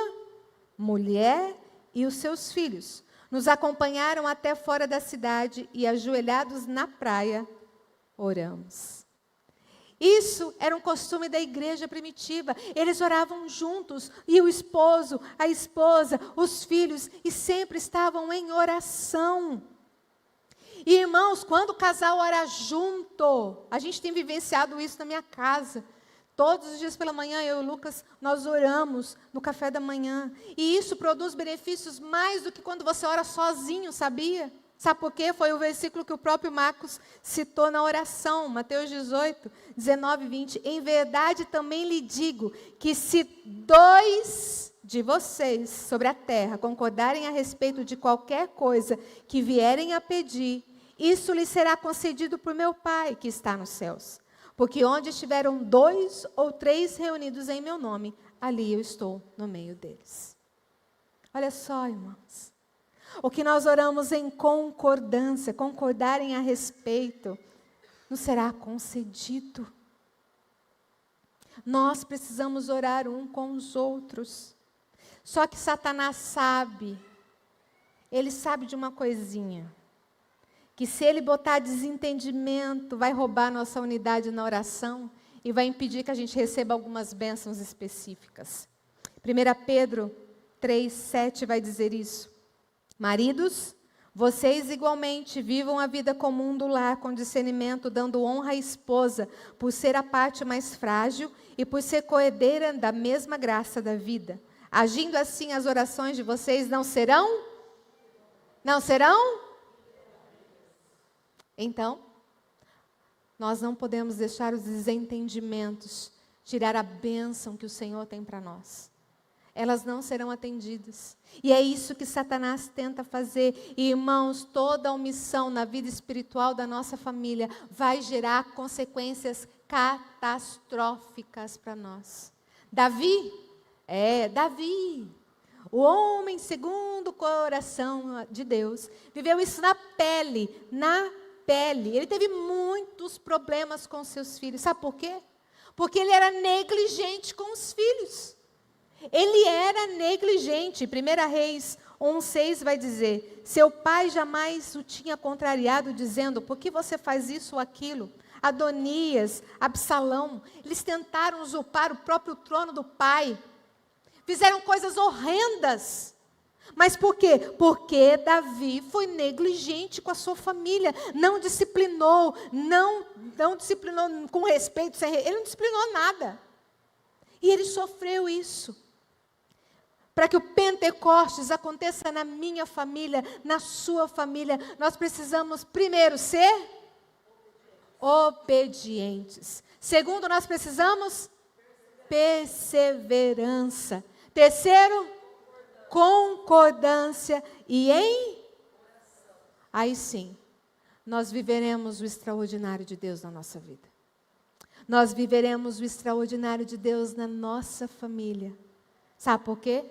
mulher e os seus filhos, nos acompanharam até fora da cidade e, ajoelhados na praia, oramos. Isso era um costume da igreja primitiva. Eles oravam juntos, e o esposo, a esposa, os filhos, e sempre estavam em oração. E, irmãos, quando o casal ora junto, a gente tem vivenciado isso na minha casa. Todos os dias pela manhã, eu e o Lucas, nós oramos no café da manhã. E isso produz benefícios mais do que quando você ora sozinho, sabia? Sabe por quê? Foi o versículo que o próprio Marcos citou na oração, Mateus 18, 19 e 20. Em verdade também lhe digo que se 2 de vocês sobre a terra concordarem a respeito de qualquer coisa que vierem a pedir, isso lhe será concedido por meu Pai que está nos céus. Porque onde estiveram 2 ou 3 reunidos em meu nome, ali eu estou no meio deles. Olha só, irmãos. O que nós oramos em concordância, concordarem a respeito, nos será concedido. Nós precisamos orar um com os outros. Só que Satanás sabe, ele sabe de uma coisinha, que se ele botar desentendimento, vai roubar nossa unidade na oração e vai impedir que a gente receba algumas bênçãos específicas. 1 Pedro 3:7 vai dizer isso. Maridos, vocês igualmente vivam a vida comum do lar com discernimento, dando honra à esposa, por ser a parte mais frágil e por ser coerdeira da mesma graça da vida. Agindo assim, as orações de vocês não serão? Não serão? Então, nós não podemos deixar os desentendimentos tirar a bênção que o Senhor tem para nós. Elas não serão atendidas. E é isso que Satanás tenta fazer. E, irmãos, toda omissão na vida espiritual da nossa família vai gerar consequências catastróficas para nós. Davi, o homem segundo o coração de Deus, viveu isso na pele. Ele teve muitos problemas com seus filhos. Sabe por quê? Porque ele era negligente com os filhos. Ele era negligente. 1 Reis 1:6 vai dizer: seu pai jamais o tinha contrariado, dizendo: por que você faz isso ou aquilo? Adonias, Absalão, eles tentaram usurpar o próprio trono do pai. Fizeram coisas horrendas. Mas por quê? Porque Davi foi negligente com a sua família. Não disciplinou com respeito. Ele não disciplinou nada. E ele sofreu isso. Para que o Pentecostes aconteça na minha família, na sua família, nós precisamos primeiro ser obedientes. Segundo, nós precisamos perseverança. Terceiro, concordância. E aí sim, nós viveremos o extraordinário de Deus na nossa vida. Nós viveremos o extraordinário de Deus na nossa família. Sabe por quê?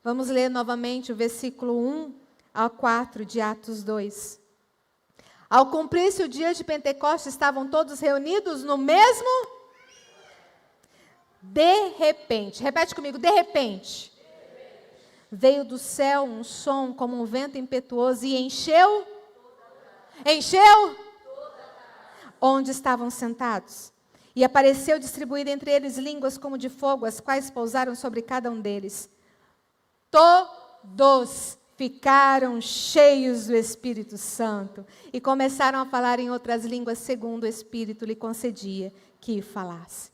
Vamos ler novamente o versículo 1 ao 4 de Atos 2. Ao cumprir-se o dia de Pentecostes, estavam todos reunidos no mesmo... De repente, repete comigo, de repente. Veio do céu um som como um vento impetuoso e encheu onde estavam sentados. E apareceu distribuída entre eles línguas como de fogo, as quais pousaram sobre cada um deles. Todos ficaram cheios do Espírito Santo e começaram a falar em outras línguas segundo o Espírito lhe concedia que falasse.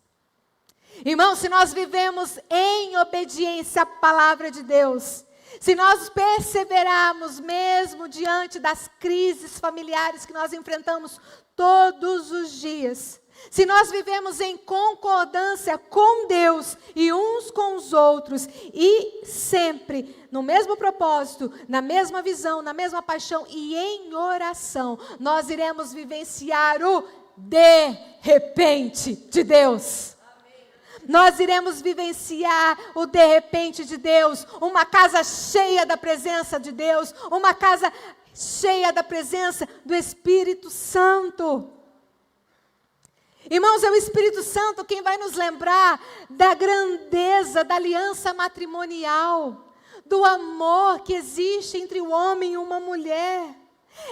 Irmãos, se nós vivemos em obediência à palavra de Deus, se nós perseverarmos mesmo diante das crises familiares que nós enfrentamos todos os dias, se nós vivemos em concordância com Deus e uns com os outros, e sempre no mesmo propósito, na mesma visão, na mesma paixão e em oração, nós iremos vivenciar o de repente de Deus. Nós iremos vivenciar o de repente de Deus, uma casa cheia da presença de Deus, uma casa cheia da presença do Espírito Santo. Irmãos, é o Espírito Santo quem vai nos lembrar da grandeza da aliança matrimonial, do amor que existe entre o homem e uma mulher.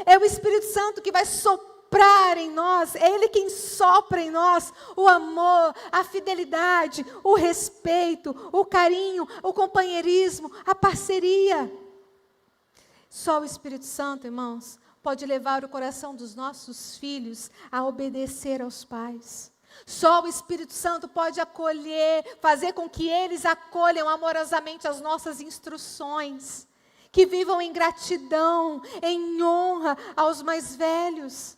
É o Espírito Santo que vai soprar em nós, é Ele quem sopra em nós o amor, a fidelidade, o respeito, o carinho, o companheirismo, a parceria. Só o Espírito Santo, irmãos, pode levar o coração dos nossos filhos a obedecer aos pais. Só o Espírito Santo pode acolher, fazer com que eles acolham amorosamente as nossas instruções, que vivam em gratidão, em honra aos mais velhos.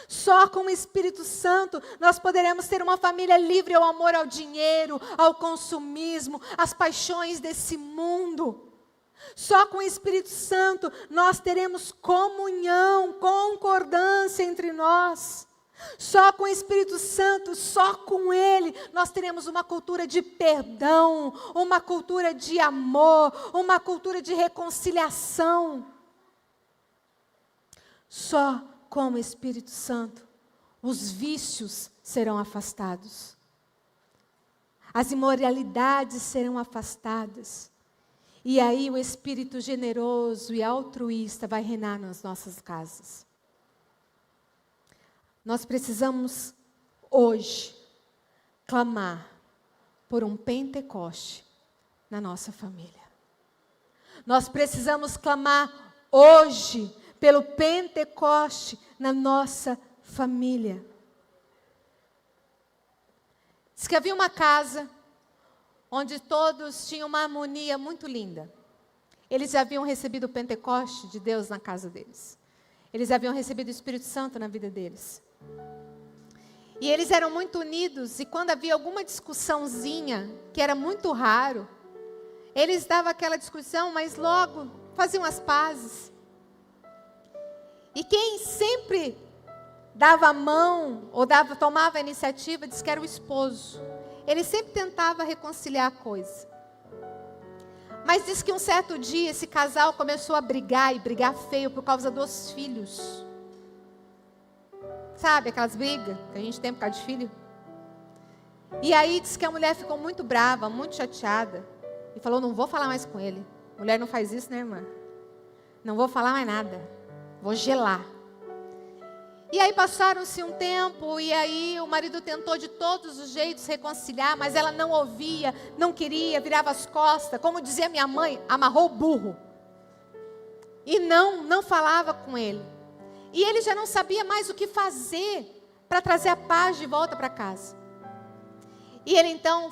Só com o Espírito Santo nós poderemos ter uma família livre ao amor ao dinheiro, ao consumismo, às paixões desse mundo. Só com o Espírito Santo nós teremos comunhão, concordância entre nós. Só com o Espírito Santo, só com Ele, nós teremos uma cultura de perdão, uma cultura de amor, uma cultura de reconciliação. Só com o Espírito Santo, os vícios serão afastados. As imoralidades serão afastadas. E aí o Espírito generoso e altruísta vai reinar nas nossas casas. Nós precisamos hoje clamar por um Pentecoste na nossa família. Nós precisamos clamar hoje pelo Pentecoste na nossa família. Diz que havia uma casa onde todos tinham uma harmonia muito linda. Eles haviam recebido o Pentecoste de Deus na casa deles. Eles haviam recebido o Espírito Santo na vida deles. E eles eram muito unidos, e quando havia alguma discussãozinha, que era muito raro, eles davam aquela discussão, mas logo faziam as pazes. E quem sempre dava a mão, ou tomava a iniciativa, diz que era o esposo. Ele sempre tentava reconciliar a coisa. Mas diz que um certo dia esse casal começou a brigar, e brigar feio por causa dos filhos. Sabe aquelas brigas que a gente tem por causa de filho? E aí diz que a mulher ficou muito brava, muito chateada. E falou, não vou falar mais com ele. Mulher não faz isso, né, irmã? Não vou falar mais nada. Vou gelar. E aí passaram-se um tempo, e aí o marido tentou de todos os jeitos reconciliar, mas ela não ouvia, não queria, virava as costas. Como dizia minha mãe, amarrou o burro. E não falava com ele. E ele já não sabia mais o que fazer para trazer a paz de volta para casa. E ele então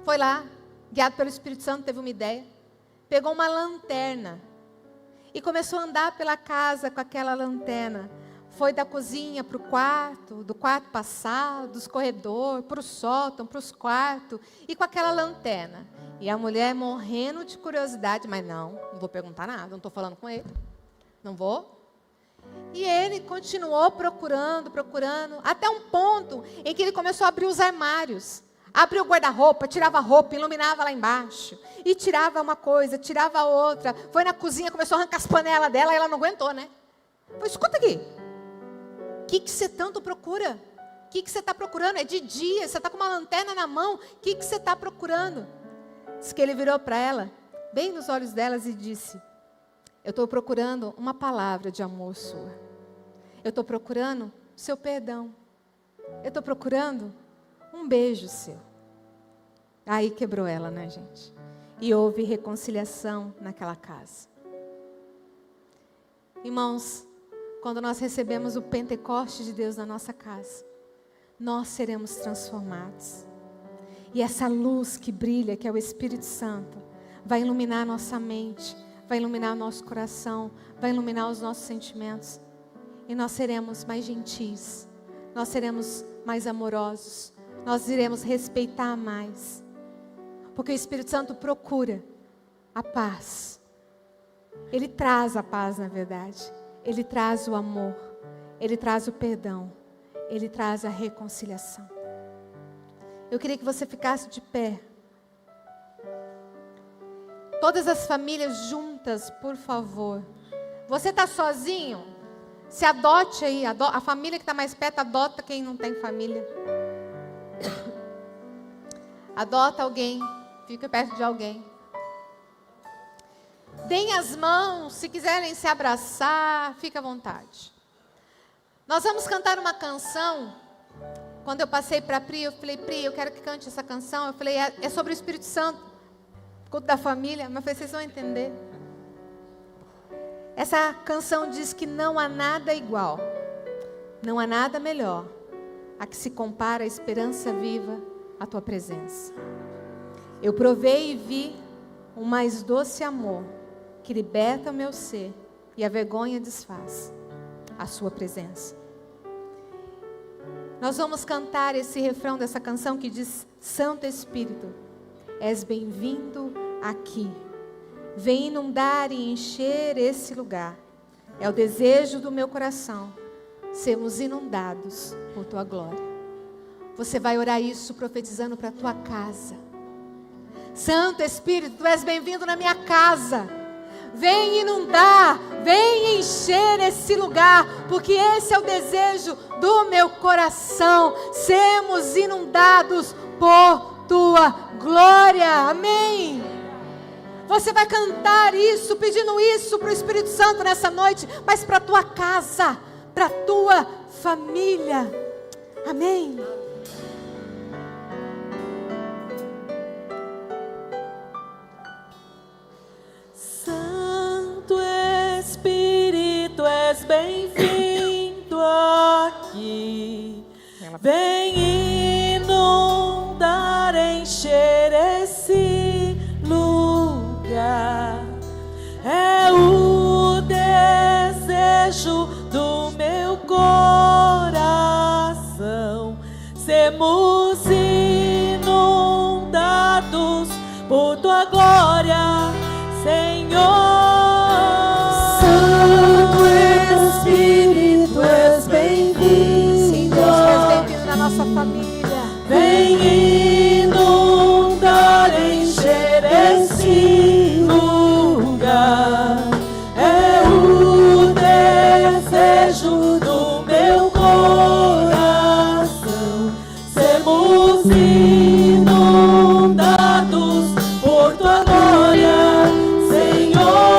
foi lá, guiado pelo Espírito Santo, teve uma ideia. Pegou uma lanterna e começou a andar pela casa com aquela lanterna. Foi da cozinha para o quarto, do quarto para a sala, dos corredores, para o sótão, para os quartos, e com aquela lanterna. E a mulher morrendo de curiosidade, mas não vou perguntar nada, não estou falando com ele, não vou. E ele continuou procurando, até um ponto em que ele começou a abrir os armários. Abriu o guarda-roupa, tirava a roupa, iluminava lá embaixo. E tirava uma coisa, tirava outra. Foi na cozinha, começou a arrancar as panelas dela, e ela não aguentou, né? Falei, escuta aqui. O que você tanto procura? O que você está procurando? É de dia, você está com uma lanterna na mão. O que você está procurando? Diz que ele virou para ela, bem nos olhos delas, e disse: eu estou procurando uma palavra de amor sua. Eu estou procurando seu perdão. Eu estou procurando um beijo seu. Aí quebrou ela, né, gente? E houve reconciliação naquela casa. Irmãos, quando nós recebemos o Pentecoste de Deus na nossa casa, nós seremos transformados. E essa luz que brilha, que é o Espírito Santo, vai iluminar a nossa mente, vai iluminar o nosso coração, vai iluminar os nossos sentimentos. E nós seremos mais gentis, nós seremos mais amorosos, nós iremos respeitar mais. Porque o Espírito Santo procura a paz. Ele traz a paz, na verdade. Ele traz o amor, ele traz o perdão, ele traz a reconciliação. Eu queria que você ficasse de pé. Todas as famílias juntas, por favor. Você está sozinho? Se adote aí, a família que está mais perto, adota quem não tem família. Adota alguém, fica perto de alguém. Deem as mãos, se quiserem se abraçar, fica à vontade. Nós vamos cantar uma canção. Quando eu passei para a Pri, eu falei, Pri, eu quero que cante essa canção. Eu falei, é sobre o Espírito Santo, culto da família. Mas eu falei, vocês vão entender. Essa canção diz que não há nada igual, não há nada melhor a que se compara a esperança viva à tua presença. Eu provei e vi um mais doce amor que liberta o meu ser e a vergonha desfaz a sua presença. Nós vamos cantar esse refrão dessa canção que diz: Santo Espírito, és bem-vindo aqui. Vem inundar e encher esse lugar. É o desejo do meu coração sermos inundados por tua glória. Você vai orar isso profetizando para a tua casa. Santo Espírito, tu és bem-vindo na minha casa. Vem inundar, vem encher esse lugar, porque esse é o desejo do meu coração, sermos inundados por tua glória. Amém. Você vai cantar isso, pedindo isso para o Espírito Santo nessa noite, mas para a tua casa, para a tua família. Amém. Santo Espírito, és bem-vindo aqui. Vem inundar, encher esse lugar. É o desejo do meu coração sermos inundados por tua glória, Senhor. Santo Espírito, és bem-vindo. Sim, Deus, tu és bem-vindo na nossa família. Vem inundar, encher esse lugar. É o desejo do meu coração sermos inundados por tua glória, Senhor.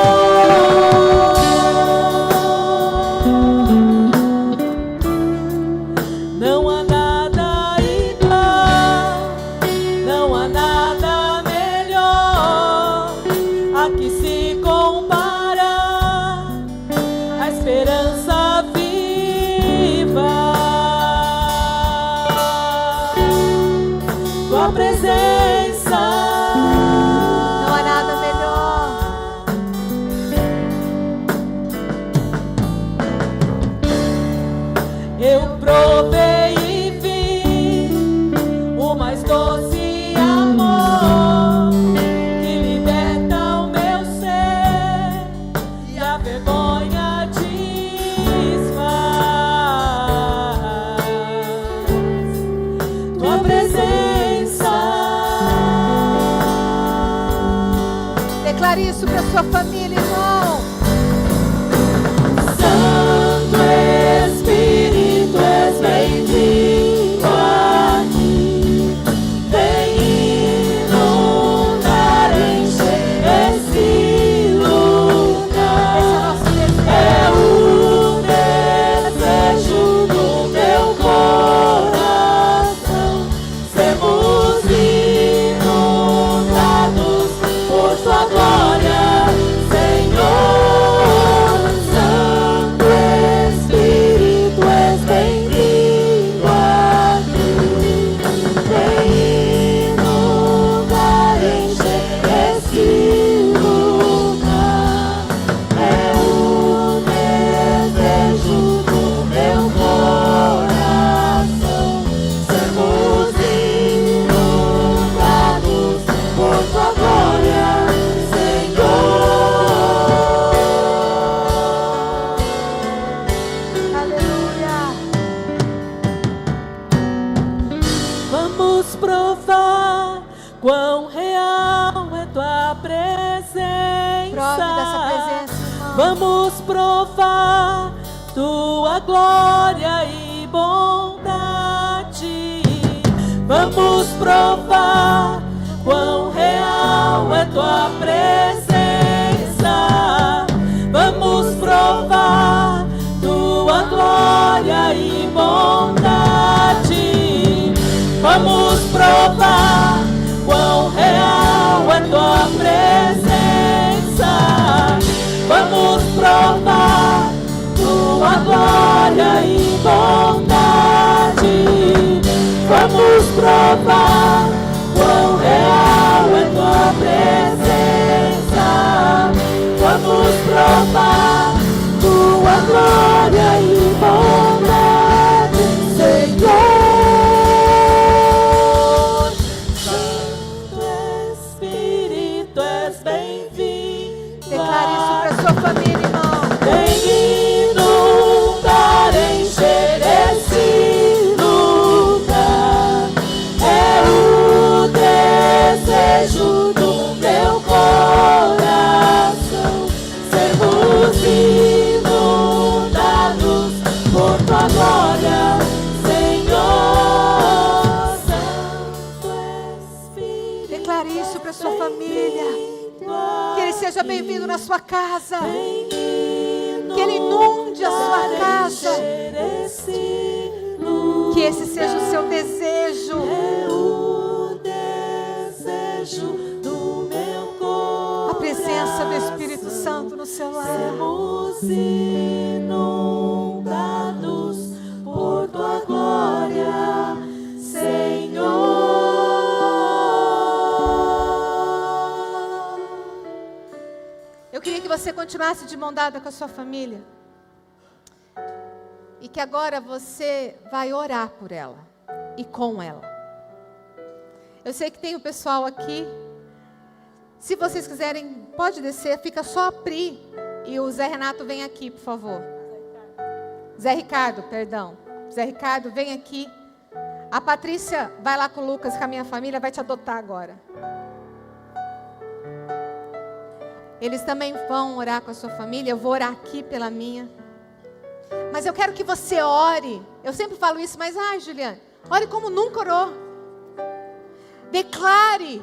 Declare isso para sua família, irmão. Santo Espírito, és bem-vindo aqui. Vem inundar, encher esse lugar. É o desejo do meu coração. Sermos inundados por tua glória, Senhor. Santo Espírito, és bem-vindo aqui. Vem inundar, encher esse lugar. É o desejo do meu coração. Sermos inundados por tua glória, Aleluia. Vamos provar quão real é tua presença. Prove dessa presença, irmão. Vamos provar tua glória e bondade. Vamos provar quão real é tua presença. Vamos provar tua glória e bondade. Vamos provar quão real é tua presença. Vamos provar tua glória e bondade. Vamos provar quão real é tua presença. Vamos provar tua glória e bondade, Senhor. Santo Espírito, és bem-vindo. Declare isso para sua família, irmão. Vem inundar, encher esse lugar. É o desejo do meu coração. Sermos inundados por tua glória, Senhor. Santo Espírito, Declare isso para sua família. Que ele seja bem-vindo na sua casa. Que ele inunde a sua casa. Que esse seja o seu desejo. É o desejo do meu coração. A presença do Espírito Santo no seu lar. Sermos inundados por tua glória, Senhor. Eu queria que você continuasse de mão dada com a sua família. E que agora você vai orar por ela e com ela. Eu sei que tem o pessoal aqui. Se vocês quiserem, pode descer. Fica só a Pri e o Zé Renato vem aqui, por favor. Zé Ricardo, perdão. Zé Ricardo, vem aqui. A Patrícia vai lá com o Lucas, com a minha família, vai te adotar agora. Eles também vão orar com a sua família. Eu vou orar aqui pela minha. Mas eu quero que você ore. Eu sempre falo isso, mas Juliane, ore como nunca orou. Declare.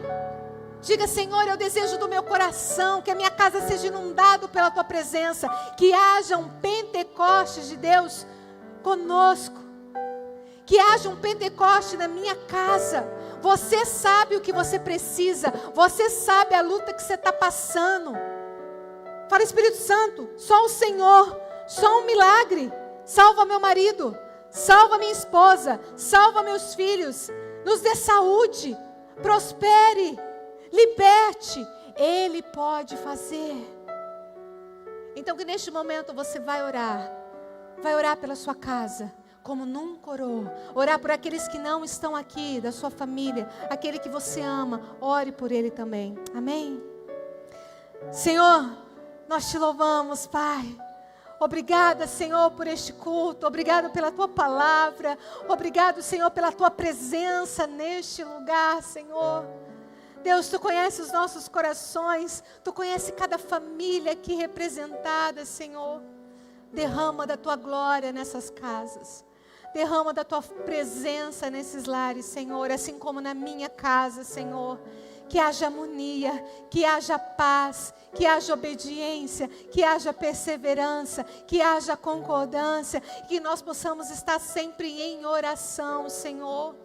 Diga, Senhor, é o desejo do meu coração, que a minha casa seja inundada pela tua presença, que haja um Pentecostes de Deus conosco, que haja um Pentecoste na minha casa. Você sabe o que você precisa, você sabe a luta que você está passando. Fala, Espírito Santo, só o Senhor, só um milagre, salva meu marido, salva minha esposa, salva meus filhos, nos dê saúde, prospere, liberte. Ele pode fazer. Então que neste momento você vai orar pela sua casa, como nunca orou. Orar por aqueles que não estão aqui, da sua família, aquele que você ama, ore por ele também, amém? Senhor, nós te louvamos, Pai. Obrigada, Senhor, por este culto. Obrigada pela tua palavra. Obrigado, Senhor, pela tua presença neste lugar, Senhor. Deus, Tu conhece os nossos corações, Tu conhece cada família aqui representada, Senhor. Derrama da Tua glória nessas casas. Derrama da Tua presença nesses lares, Senhor, assim como na minha casa, Senhor. Que haja harmonia, que haja paz, que haja obediência, que haja perseverança, que haja concordância, que nós possamos estar sempre em oração, Senhor.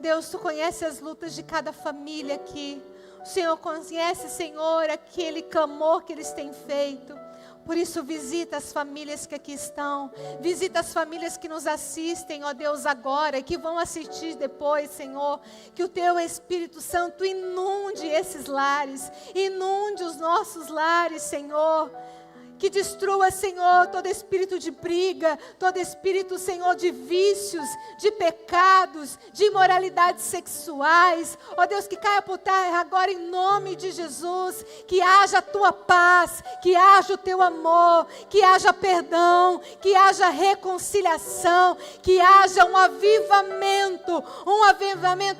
Deus, Tu conhece as lutas de cada família aqui. O Senhor conhece, Senhor, aquele clamor que eles têm feito. Por isso, visita as famílias que aqui estão. Visita as famílias que nos assistem, ó Deus, agora e que vão assistir depois, Senhor. Que o Teu Espírito Santo inunde esses lares. Inunde os nossos lares, Senhor. Que destrua, Senhor, todo espírito de briga, todo espírito, Senhor, de vícios, de pecados, de imoralidades sexuais. Ó Deus, que caia por terra agora em nome de Jesus. Que haja a Tua paz, que haja o Teu amor, que haja perdão, que haja reconciliação, que haja um avivamento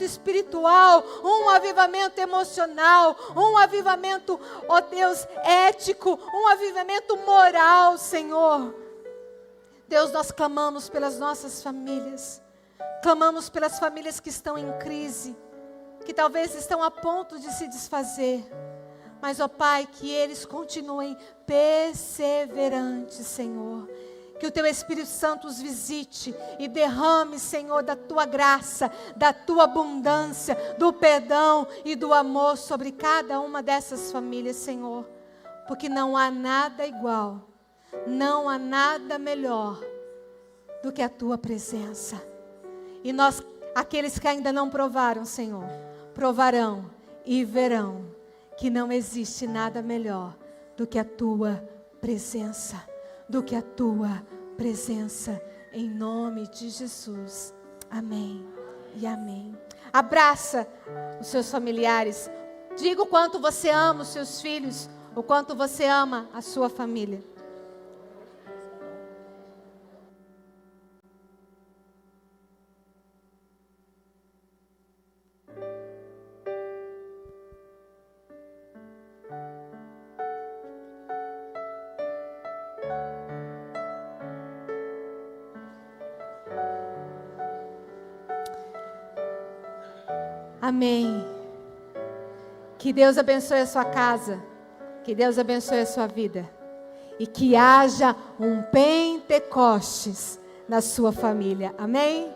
espiritual, um avivamento emocional, um avivamento, ó Deus, ético, um avivamento moral, Senhor. Deus, nós clamamos pelas nossas famílias. Clamamos pelas famílias que estão em crise, que talvez estão a ponto de se desfazer. Mas, ó Pai, que eles continuem perseverantes, Senhor. Que o Teu Espírito Santo os visite e derrame, Senhor, da Tua graça, da Tua abundância, do perdão e do amor sobre cada uma dessas famílias, Senhor. Porque não há nada igual, não há nada melhor do que a Tua presença. E nós, aqueles que ainda não provaram, Senhor, provarão e verão que não existe nada melhor do que a Tua presença, do que a Tua presença, em nome de Jesus. Amém e amém. Abraça os seus familiares, diga o quanto você ama os seus filhos, o quanto você ama a sua família. Amém. Que Deus abençoe a sua casa. Que Deus abençoe a sua vida. E que haja um Pentecostes na sua família. Amém?